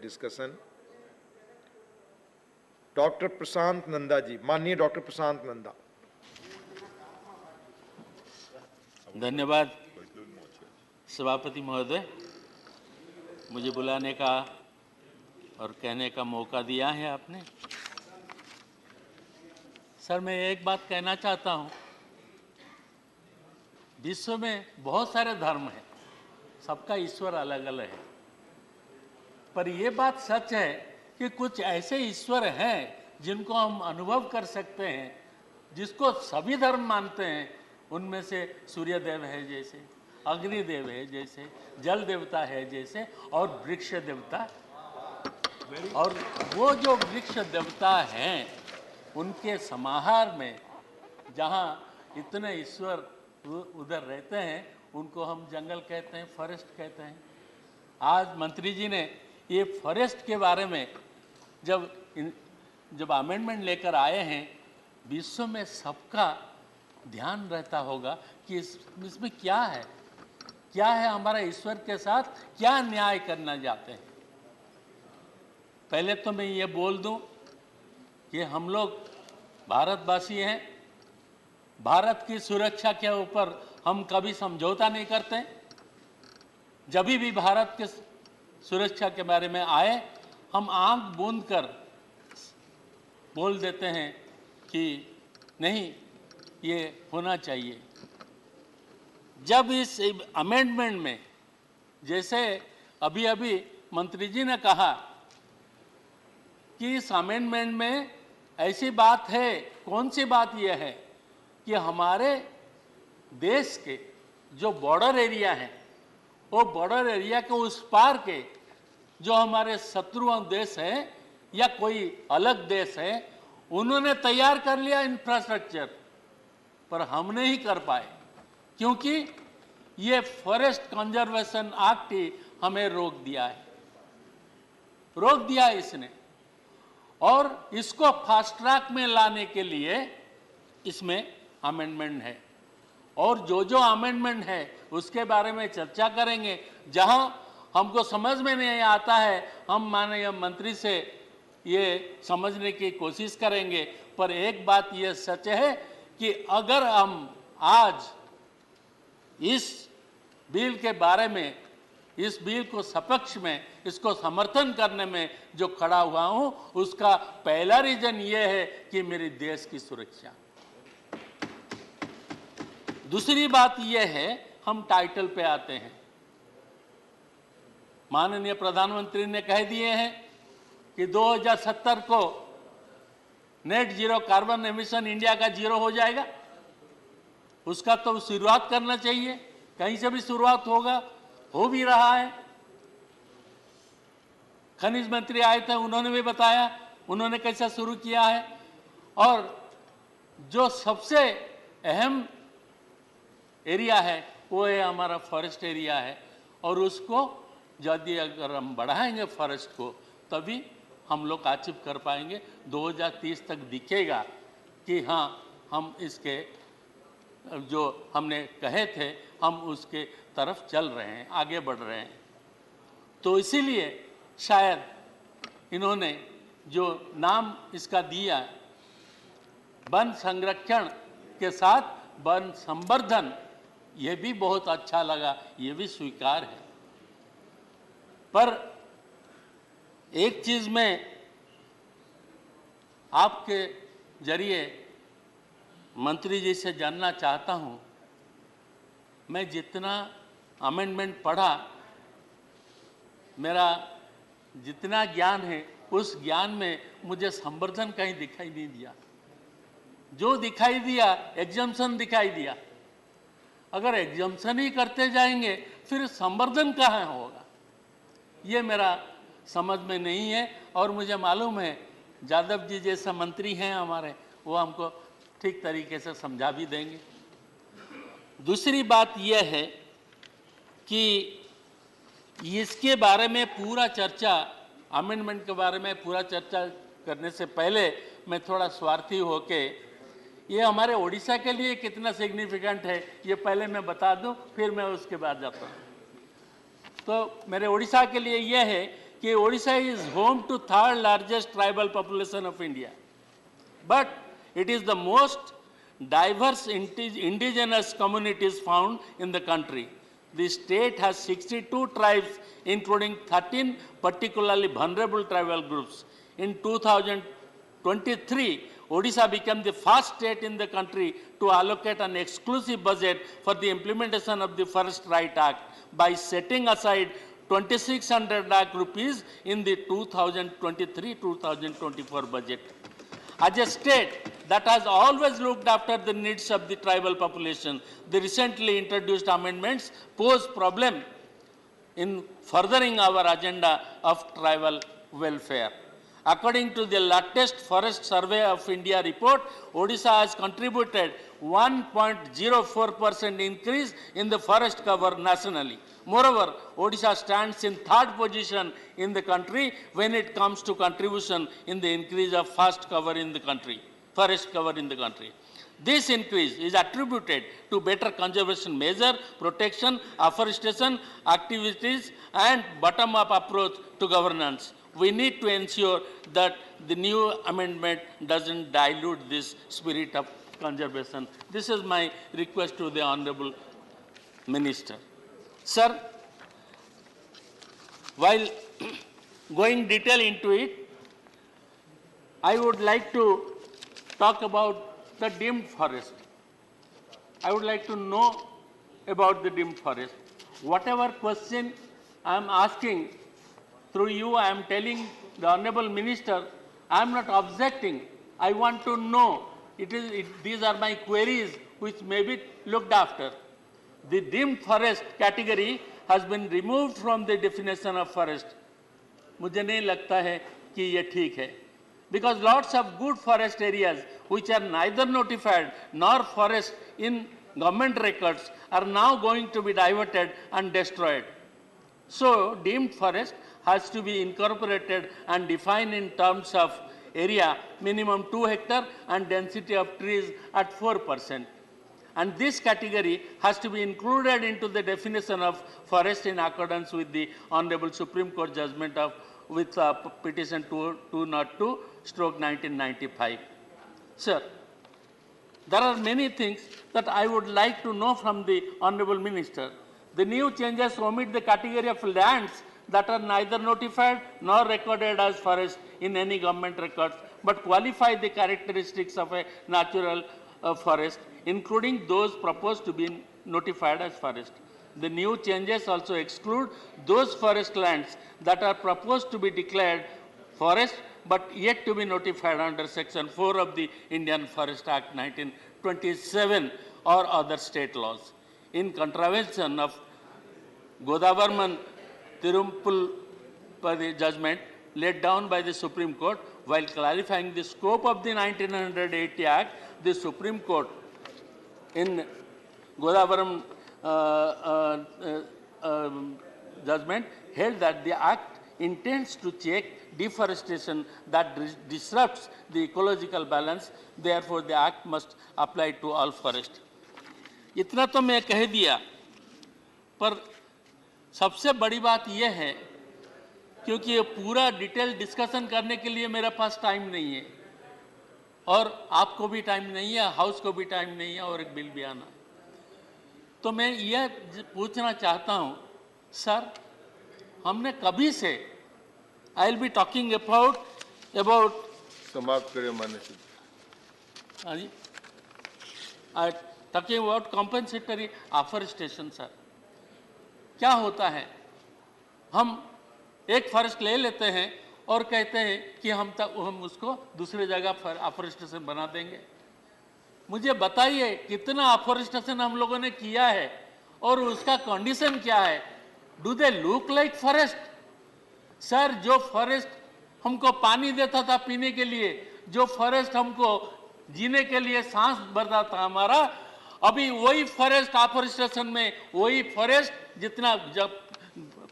discussion. Dr. Prashant Nanda ji, माननीय doctor प्रशांत नंदा। धन्यवाद सभापति महोदय, मुझे बुलाने का और कहने का मौका दिया है आपने। सर, मैं एक बात कहना चाहता हूँ, विश्व में बहुत सारे धर्म हैं, सबका ईश्वर अलग अलग है, पर ये बात सच है कि कुछ ऐसे ईश्वर हैं जिनको हम अनुभव कर सकते हैं, जिसको सभी धर्म मानते हैं। उनमें से सूर्य देव है जैसे, अग्निदेव है जैसे, जल देवता है जैसे, और वृक्ष देवता। और वो जो वृक्ष देवता हैं, उनके समाहार में जहाँ इतने ईश्वर उधर रहते हैं, उनको हम जंगल कहते हैं, फॉरेस्ट कहते हैं। आज मंत्री जी ने ये फॉरेस्ट के बारे में जब अमेंडमेंट लेकर आए हैं, विश्व में सबका ध्यान रहता होगा कि इसमें क्या है हमारा ईश्वर के साथ क्या न्याय करना चाहते हैं। पहले तो मैं ये बोल दूं कि हम लोग भारतवासी हैं, भारत की सुरक्षा के ऊपर हम कभी समझौता नहीं करते। जब भी भारत के सुरक्षा के बारे में आए, हम आंख बूंद कर बोल देते हैं कि नहीं, ये होना चाहिए। जब इस अमेंडमेंट में, जैसे अभी मंत्री जी ने कहा कि इस अमेंडमेंट में ऐसी बात है, कौन सी बात यह है कि हमारे देश के जो बॉर्डर एरिया हैं, वो बॉर्डर एरिया के उस पार के जो हमारे शत्रु देश हैं या कोई अलग देश है, उन्होंने तैयार कर लिया इंफ्रास्ट्रक्चर, पर हम नहीं कर पाए, क्योंकि ये फॉरेस्ट कंजर्वेशन एक्ट ही हमें रोक दिया है इसने। और इसको फास्ट ट्रैक में लाने के लिए इसमें अमेंडमेंट है, और जो अमेंडमेंट है उसके बारे में चर्चा करेंगे। जहां हमको समझ में नहीं आता है, हम माननीय मंत्री से ये समझने की कोशिश करेंगे। पर एक बात ये सच है कि अगर हम आज इस बिल के बारे में, इस बिल को सपक्ष में, इसको समर्थन करने में जो खड़ा हुआ हूं, उसका पहला रीजन ये है कि मेरे देश की सुरक्षा। दूसरी बात ये है, हम टाइटल पे आते हैं। माननीय प्रधानमंत्री ने कह दिए हैं कि 2070 को net zero carbon emission India का जीरो हो जाएगा। उसका तो शुरुआत करना चाहिए, कहीं से भी शुरुआत होगा, हो भी रहा है। खनिज मंत्री आए थे, उन्होंने भी बताया उन्होंने कैसा शुरू किया है। और जो सबसे अहम एरिया है वो है हमारा फॉरेस्ट एरिया है, और उसको यदि अगर हम बढ़ाएंगे फॉरेस्ट को, तभी हम लोग अचीव कर पाएंगे। 2030 तक दिखेगा कि हाँ, हम इसके जो हमने कहे थे, हम उसके तरफ चल रहे हैं, आगे बढ़ रहे हैं। तो इसीलिए शायद इन्होंने जो नाम इसका दिया, वन संरक्षण के साथ वन संवर्धन, ये भी बहुत अच्छा लगा, ये भी स्वीकार है। पर एक चीज मैं आपके जरिए मंत्री जी से जानना चाहता हूं। मैं जितना अमेंडमेंट पढ़ा, मेरा जितना ज्ञान है, उस ज्ञान में मुझे संवर्धन कहीं दिखाई नहीं दिया। जो दिखाई दिया, एग्जम्पशन दिखाई दिया। अगर एग्जम्पशन ही करते जाएंगे, फिर संवर्धन कहाँ होगा, ये मेरा समझ में नहीं है। और मुझे मालूम है यादव जी जैसा मंत्री हैं हमारे, वो हमको ठीक तरीके से समझा भी देंगे। दूसरी बात यह है कि इसके बारे में पूरा चर्चा, अमेंडमेंट के बारे में पूरा चर्चा करने से पहले मैं थोड़ा स्वार्थी होके, ये हमारे ओडिशा के लिए कितना सिग्निफिकेंट है ये पहले मैं बता दूं, फिर मैं उसके बाद जाता हूँ। तो मेरे ओडिशा के लिए यह है कि Odisha is home to third largest tribal population of India, but it is the most diverse indigenous communities found in the country. The state has 62 tribes, including 13 particularly vulnerable tribal groups. In 2023, Odisha became the first state in the country to allocate an exclusive budget for the implementation of the Forest Right Act by setting aside 2,600 lakh rupees in the 2023-2024 budget. As a state that has always looked after the needs of the tribal population, the recently introduced amendments pose problem in furthering our agenda of tribal welfare. According to the latest Forest Survey of India report, Odisha has contributed 1.04% increase in the forest cover nationally. Moreover, Odisha stands in third position in the country when it comes to contribution in the increase of forest cover in the country. This increase is attributed to better conservation measure, protection, afforestation activities, and bottom-up approach to governance. We need to ensure that the new amendment doesn't dilute this spirit of conservation. This is my request to the Honorable Minister. Sir, while going detail into it, I would like to talk about the deemed forest. I would like to know about the deemed forest. Whatever question I am asking, through you I am telling the Honorable Minister, I am not objecting. I want to know. These are my queries which may be looked after. The deemed forest category has been removed from the definition of forest. मुझे नहीं लगता है कि ये ठीक है. Because lots of good forest areas which are neither notified nor forest in government records are now going to be diverted and destroyed. So deemed forest has to be incorporated and defined in terms of area minimum 2 hectares and density of trees at 4%. And this category has to be included into the definition of forest in accordance with the Honorable Supreme Court judgment of with petition 202/1995. Sir, there are many things that I would like to know from the Honorable Minister. The new changes omit the category of lands that are neither notified nor recorded as forest in any government records, but qualify the characteristics of a natural forest, including those proposed to be notified as forest. The new changes also exclude those forest lands that are proposed to be declared forest but yet to be notified under Section 4 of the Indian Forest Act 1927 or other state laws. In contravention of Godavarman Tirumpul judgment laid down by the Supreme Court, while clarifying the scope of the 1980 Act, the Supreme Court in Godavaram judgment held that the Act intends to check deforestation that disrupts the ecological balance. Therefore, the Act must apply to all forest. इतना तो मैं कह दिया, पर सबसे बड़ी बात यह है, क्योंकि ये पूरा डिटेल डिस्कशन करने के लिए मेरे पास टाइम नहीं है और आपको भी टाइम नहीं है, हाउस को भी टाइम नहीं है और एक बिल भी आना. तो मैं यह पूछना चाहता हूं, सर, हमने कभी से I will be talking about समाप्त करें माननीय जी talking about compensatory afforestation. Sir, क्या होता है, हम एक फॉरेस्ट ले लेते हैं और कहते हैं कि हम उसको दूसरी जगह अफॉरेस्टेशन बना देंगे. मुझे बताइए कितना अफॉरेस्टेशन हम लोगों ने किया है और उसका कंडीशन क्या है. Do they look like forest? Sir, जो फॉरेस्ट हमको पानी देता था पीने के लिए, जो फॉरेस्ट हमको जीने के लिए सांस भरता था हमारा, अभी वही फॉरेस्ट अफॉरेस्टेशन में वही फॉरेस्ट जितना जब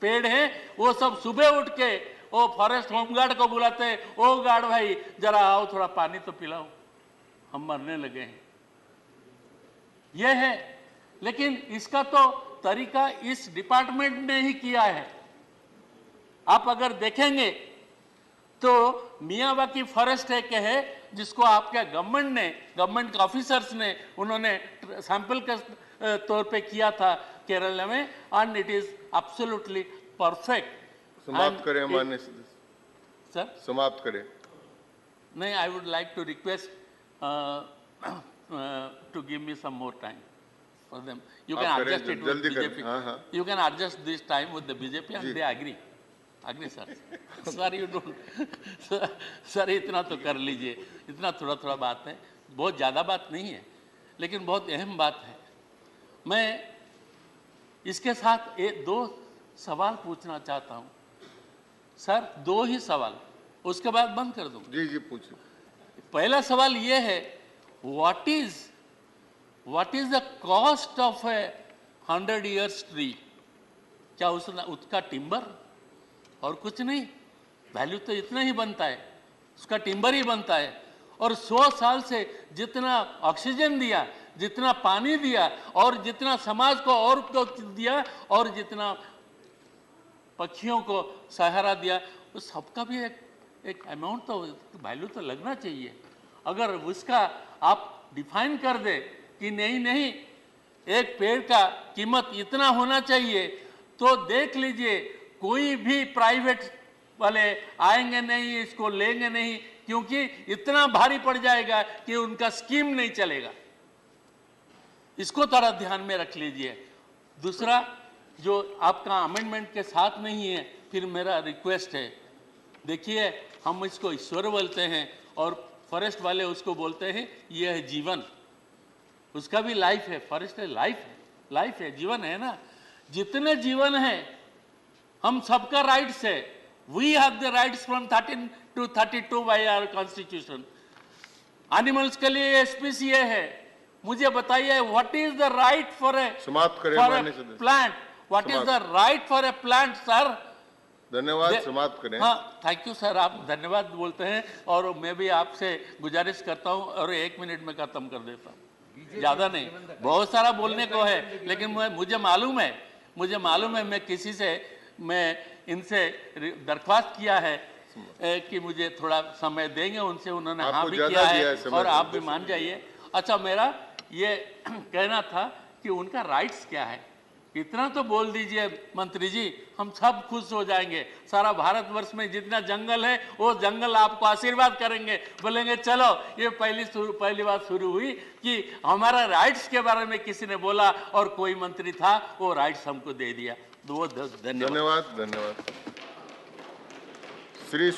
पेड़ है वो सब सुबह उठ के वो फॉरेस्ट होमगार्ड को बुलाते हैं, ओ गार्ड भाई जरा आओ थोड़ा पानी तो पिलाओ, हम मरने लगे हैं. यह है, लेकिन इसका तो तरीका इस डिपार्टमेंट ने ही किया है. आप अगर देखेंगे तो मियावाकी फॉरेस्ट एक है जिसको आपके गवर्नमेंट ऑफिसर्स ने उन्होंने सैंपल के तौर पे किया था केरल में, and it is absolutely perfect. समाप्त करें माननीय सदस्य, सर समाप्त करें। नहीं, I would like to request to give me some more time for them. You can आप करें, एडजस्ट इट विद जल्दी करें। बीजेपी, हाँ, हाँ। You can adjust this time with the BJP and they agree sir. Sir you don't sir इतना तो कर लीजिए, इतना थोड़ा थोड़ा बात है, बहुत ज़्यादा बात नहीं है लेकिन बहुत अहम बात है। मैं इसके साथ दो सवाल पूछना चाहता हूँ सर, दो ही सवाल, उसके बाद बंद कर दूँ। जी जी पूछिए। पहला सवाल ये है, what is the cost of A 100 years tree? क्या उसका टिम्बर और कुछ नहीं? वैल्यू तो इतना ही बनता है, उसका टिम्बर ही बनता है। और 100 साल से जितना ऑक्सीजन दिया, जितना पानी दिया, और जितना समाज को और को दिया, और जितना पक्षियों को सहारा दिया, उस सबका भी एक अमाउंट तो वैल्यू तो लगना चाहिए। अगर उसका आप डिफाइन कर दे कि नहीं एक पेड़ का कीमत इतना होना चाहिए, तो देख लीजिए कोई भी प्राइवेट वाले आएंगे नहीं, इसको लेंगे नहीं, क्योंकि इतना भारी पड़ जाएगा कि उनका स्कीम नहीं चलेगा। इसको थोड़ा ध्यान में रख लीजिए। दूसरा, जो आपका अमेंडमेंट के साथ नहीं है, फिर मेरा रिक्वेस्ट है, देखिए हम इसको ईश्वर बोलते हैं और फॉरेस्ट वाले उसको बोलते हैं ये है जीवन, उसका भी लाइफ है, फॉरेस्ट है, लाइफ है, जीवन है ना। जितने जीवन है हम सबका राइट्स है, we have the rights from 13 to 32 by our constitution. Animals के लिए स्पीसीज है, मुझे बताइए what is the right for a समाप्त करें माननीय सदस्य। Plant, what is the right for a plant sir? धन्यवाद, समाप्त करें। हाँ, थैंक यू सर, आप धन्यवाद बोलते हैं और मैं भी आपसे गुजारिश करता हूँ और 1 मिनट में खत्म कर देता हूँ, ज़्यादा नहीं। बहुत सारा बोलने को है लेकिन मुझे मालूम है मैं इनसे दरख्वास्त किया है कि मुझे थोड़ा समय देंगे, उनसे उन्होंने हाँ भी किया है और आप भी मान जाइए। अच्छा, मेरा ये कहना था कि उनका राइट्स क्या है, इतना तो बोल दीजिए मंत्री जी, हम सब खुश हो जाएंगे। सारा भारतवर्ष में जितना जंगल है वो जंगल आपको आशीर्वाद करेंगे, बोलेंगे चलो ये पहली बात शुरू हुई कि हमारा राइट्स के बारे में किसी ने बोला और कोई मंत्री था, वो राइट्स हमको दे दिया। धन्यवाद। धन्यवाद। श्री